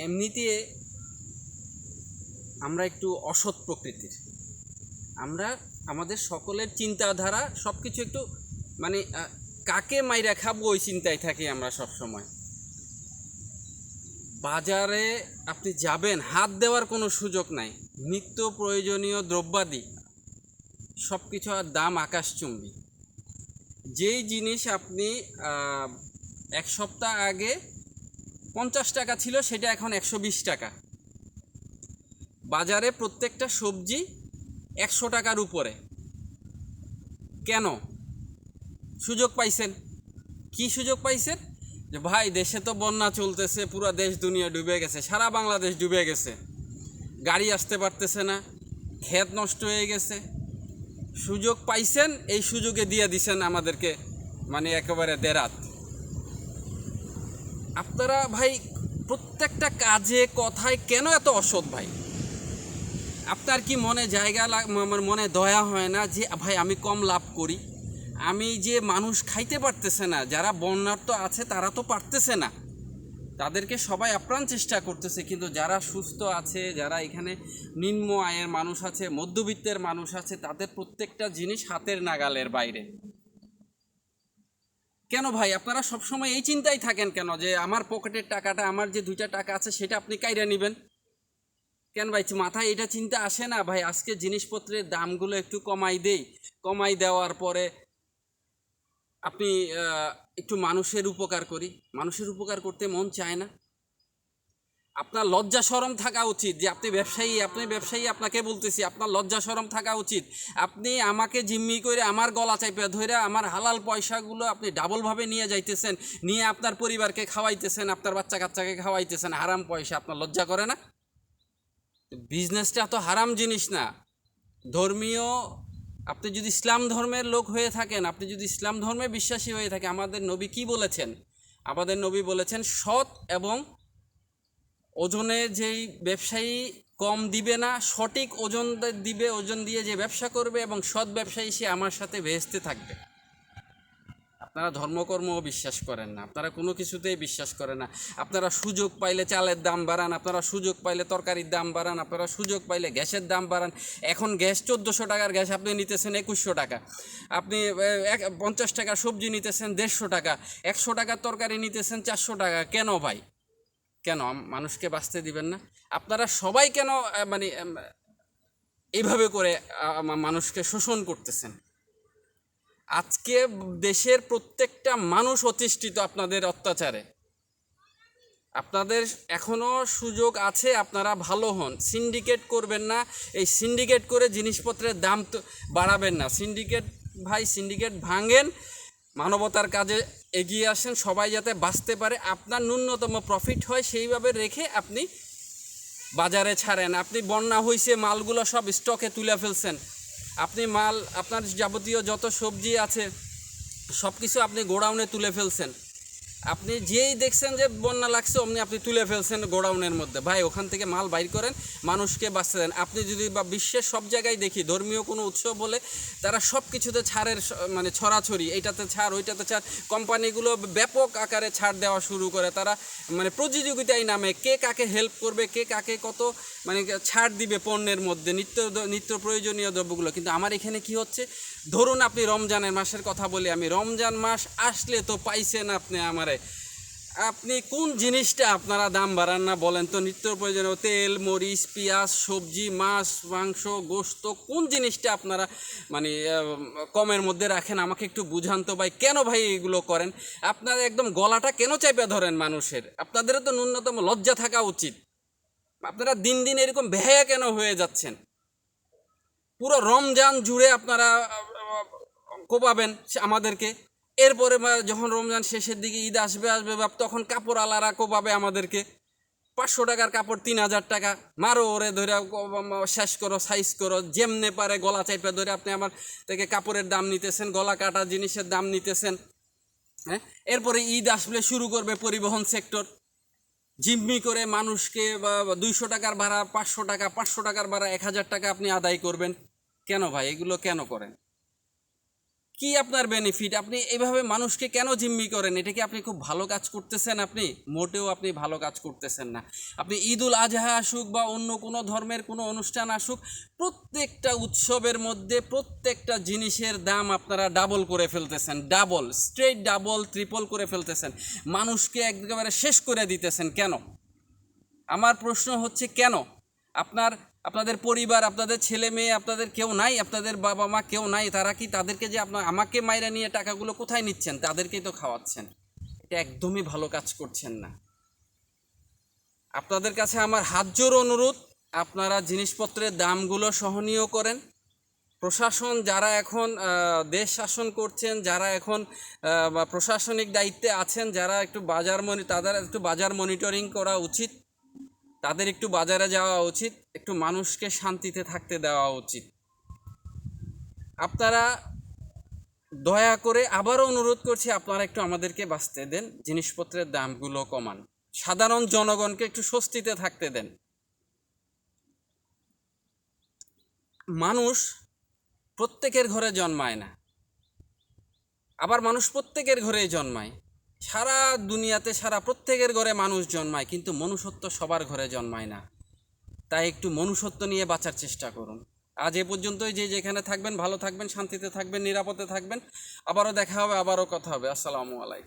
এমনিতে আমরা একটু অসৎ প্রকৃতির। আমরা আমাদের সকলের চিন্তাধারা সব কিছু একটু মানে কাকে মাইরা খাবো ওই চিন্তায় থাকি আমরা সব সময়। বাজারে আপনি যাবেন, হাত দেওয়ার কোনো সুযোগ নাই। নিত্য প্রয়োজনীয় দ্রব্যাদি সব কিছু আর দাম আকাশচুম্বী। যেই জিনিস আপনি এক সপ্তাহ আগে 50 টাকা ছিল সেটা এখন 120 টাকা। বাজারে প্রত্যেকটা সবজি 100 টাকার উপরে। কেন? সুযোগ পাইছেন। কি সুযোগ পাইছেন? যে ভাই দেশে তো বন্যা চলতেছে, পুরো দেশ দুনিয়া ডুবে গেছে, সারা বাংলাদেশ ডুবে গেছে, গাড়ি আসতে পারতেছে না, ক্ষেত নষ্ট হয়ে গেছে। সুযোগ পাইছেন, এই সুযোগে দিয়ে দিছেন আমাদেরকে মানে একেবারে দেরাত। আপনারা ভাই প্রত্যেকটা কাজে কথায় কেন এত অসৎ ভাই? আপনার কি মনে জায়গা মনে দয়া হয় না যে ভাই আমি কম লাভ করি? আমি যে মানুষ খাইতে পারতেছে না, যারা বন্যার্ত আছে তারা তো পারতেছে না, তাদেরকে সবাই আপ্রাণ চেষ্টা করতেছে, কিন্তু যারা সুস্থ আছে, যারা এখানে নিম্ন আয়ের মানুষ আছে, মধ্যবিত্তের মানুষ আছে, তাদের প্রত্যেকটা জিনিস হাতের নাগালের বাইরে। কেন ভাই আপনারা সবসময় এই চিন্তায় থাকেন কেন যে আমার পকেটের টাকাটা, আমার যে 2টা টাকা আছে সেটা আপনি কাইরা নেবেন? কেন ভাই মাথায় এটা চিন্তা আসে না ভাই আজকে জিনিসপত্রের দামগুলো একটু কমাই দেই, কমাই দেওয়ার পরে আপনি একটু মানুষের উপকার করি? মানুষের উপকার করতে মন চায় না? আপনার লজ্জা শরম থাকা উচিত যে আপনি ব্যবসায়ী, আপনাকে বলতেছি আপনার লজ্জা শরম থাকা উচিত। আপনি আমাকে জিম্মি করে আমার গলা চাইপে ধরে আমার হালাল পয়সাগুলো আপনি ডাবলভাবে নিয়ে যাইতেছেন, নিয়ে আপনার পরিবারকে খাওয়াইতেছেন, আপনার বাচ্চা কাচ্চাকে খাওয়াইতেছেন হারাম পয়সা। আপনার লজ্জা করে না? বিজনেসটা তো হারাম জিনিস না। ধর্মীয়, আপনি যদি ইসলাম ধর্মের লোক হয়ে থাকেন, আপনি যদি ইসলাম ধর্মে বিশ্বাসী হয়ে থাকে, আমাদের নবী কি বলেছেন? আমাদের নবী বলেছেন সৎ এবং ওজনে যেই ব্যবসায়ী কম দিবে না, সঠিক ওজন দিবে, ওজন দিয়ে যে ব্যবসা করবে এবং সৎ ব্যবসায়ী সে আমার সাথে ভেস্তে থাকবে। আপনারা ধর্মকর্ম বিশ্বাস করেন না, আপনারা কোনো কিছুতেই বিশ্বাস করেন না। আপনারা সুযোগ পাইলে চালের দাম বাড়ান, আপনারা সুযোগ পাইলে তরকারির দাম বাড়ান, আপনারা সুযোগ পাইলে গ্যাসের দাম বাড়ান। এখন গ্যাস 1400 টাকার গ্যাস আপনি নিতেছেন 2100 টাকা, আপনি 50 টাকার সবজি নিতেছেন 150 টাকা, 100 টাকার তরকারি নিতেছেন 400 টাকা। কেন ভাই? কেন মানুষকে বাঁচতে দিবেন না? আপনারা সবাই কেন মানে এইভাবে করে মানুষকে শোষণ করতেছেন? আজকে দেশের প্রত্যেকটা মানুষ অতিষ্ঠিত আপনাদের অত্যাচারে। আপনাদের এখনও সুযোগ আছে, আপনারা ভালো হন, সিন্ডিকেট করবেন না। এই সিন্ডিকেট করে জিনিসপত্রের দাম তো বাড়াবেন না। সিন্ডিকেট ভাঙেন, মানবতার কাজে এগিয়ে আসেন, সবাই যাতে বাঁচতে পারে, আপনার ন্যূনতম প্রফিট হয় সেইভাবে রেখে আপনি বাজারে ছাড়েন। আপনি বন্যা হয়েছে, মালগুলো সব স্টকে তুলে ফেলছেন, আপনি মাল আপনার যাবতীয় যত সবজি আছে সব কিছু আপনি গোডাউনে তুলে ফেলছেন। আপনি যেই দেখছেন যে বন্যা লাগছে অমনি আপনি তুলে ফেলছেন গোডাউনের মধ্যে। ভাই ওখান থেকে মাল বাইর করেন, মানুষকে বাঁচতে দেন। আপনি যদি বা বিশ্বের সব জায়গায় দেখি ধর্মীয় কোনো উৎসব বলে তারা সব কিছুতে ছাড়ের মানে ছড়াছড়ি, এইটাতে ছাড় ওইটাতে ছাড়, কোম্পানিগুলো ব্যাপক আকারে ছাড় দেওয়া শুরু করে। তারা মানে প্রতিযোগিতায় নামে কে কাকে হেল্প করবে, কে কাকে কত মানে ছাড় দিবে পণ্যের মধ্যে, নিত্য প্রয়োজনীয় দ্রব্যগুলো। কিন্তু আমার এখানে কি হচ্ছে, ধরুন আপনি রমজানের মাসের কথা বলি, আমি রমজান মাস আসলে তো পাইছেন আপনি আমারে, আপনি কোন জিনিসটা আপনারা দাম বাড়ান না বলেন তো? নিত্য প্রয়োজনীয় তেল, মরিচ, পেঁয়াজ, সবজি, মাছ, মাংস, গোশত, কোন জিনিসটা আপনারা মানে কমের মধ্যে রাখেন? আমাকে একটু বুঝান তো ভাই, কেন ভাই এগুলো করেন? আপনারা একদম গলাটা কেন চাইপে ধরেন মানুষের? আপনাদেরও তো ন্যূনতম লজ্জা থাকা উচিত। আপনারা দিন দিন এরকম বেহায়া কেন হয়ে যাচ্ছেন? পুরো রমজান জুড়ে আপনারা কোপাবেন আমাদেরকে, এরপরে যখন রমজান শেষের দিকে ঈদ আসবে তখন কাপড় আলারা কোপাবে আমাদেরকে। 500 টাকার কাপড় 3000 টাকা, মারো ওরে ধরে শেষ করো, সাইজ করো, যেমনে পারে গলা চাইপে ধরে আপনি আমার থেকে কাপড়ের দাম নিতেছেন, গলা কাটা জিনিসের দাম নিতেছেন। হ্যাঁ, এরপরে ঈদ আসলে শুরু করবে পরিবহন সেক্টর, জিম্মি করে মানুষকে 200 টাকার ভাড়া 500 টাকা, 500 টাকার ভাড়া 1000 টাকা আপনি আদায় করবেন। কেন ভাই এগুলো কেন করেন? কি আপনার বেনিফিট? আপনি এইভাবে মানুষকে কেন জিম্মি করেন? এটা কি আপনি খুব ভালো কাজ করতেছেন? আপনি মোটেও আপনি ভালো কাজ করতেছেন না। আপনি ঈদুল আজহা আসুক বা অন্য কোনো ধর্মের কোনো অনুষ্ঠান আসুক, প্রত্যেকটা উৎসবের মধ্যে প্রত্যেকটা জিনিসের দাম আপনারা ডাবল করে ফেলতেছেন, ডাবল, স্ট্রেট ডাবল, ট্রিপল করে ফেলতেছেন, মানুষকে একেবারে শেষ করে দিতেছেন। কেন? আমার প্রশ্ন হচ্ছে কেন? আপনাদের পরিবার, আপনাদের ছেলে মেয়ে, আপনাদের কেউ নাই, আপনাদের বাবা মা কেউ নাই, তারা কি, তাদেরকে যে আমাকে মাইরা নিয়ে টাকাগুলো কোথায় নিচ্ছেন? তাদেরকেই তো খাওয়াচ্ছেন। এটা একদমই ভালো কাজ করছেন না। আপনাদের কাছে আমার হাত জোড় অনুরোধ, আপনারা জিনিসপত্রের দামগুলো সহনীয় করেন। প্রশাসন যারা এখন দেশ শাসন করছেন, যারা এখন বা প্রশাসনিক দায়িত্বে আছেন, যারা একটু তাদের একটু বাজার মনিটরিং করা উচিত, তাদের একটু বাজারে যাওয়া উচিত, একটু মানুষকে শান্তিতে থাকতে দেওয়া উচিত। আপনারা দয়া করে আবারও অনুরোধ করছি, আপনারা একটু আমাদেরকে বাঁচতে দেন, জিনিসপত্রের দামগুলো কমান, সাধারণ জনগণকে একটু স্বস্তিতে থাকতে দেন। মানুষ প্রত্যেকের ঘরে জন্মায় না, আবার মানুষ প্রত্যেকের ঘরেই জন্মায়। সারা দুনিয়াতে সারা প্রত্যেকের ঘরে মানুষ জন্মায়, কিন্তু মনুষ্যত্ব সবার ঘরে জন্মায় না। তাই একটু মনুষ্যত্ব নিয়ে বাঁচার চেষ্টা করুন। আজ এ পর্যন্তই। যে যেখানে থাকবেন ভালো থাকবেন, শান্তিতে থাকবেন, নিরাপদে থাকবেন। আবারও দেখা হবে, আবারও কথা হবে। আসসালামু আলাইকুম।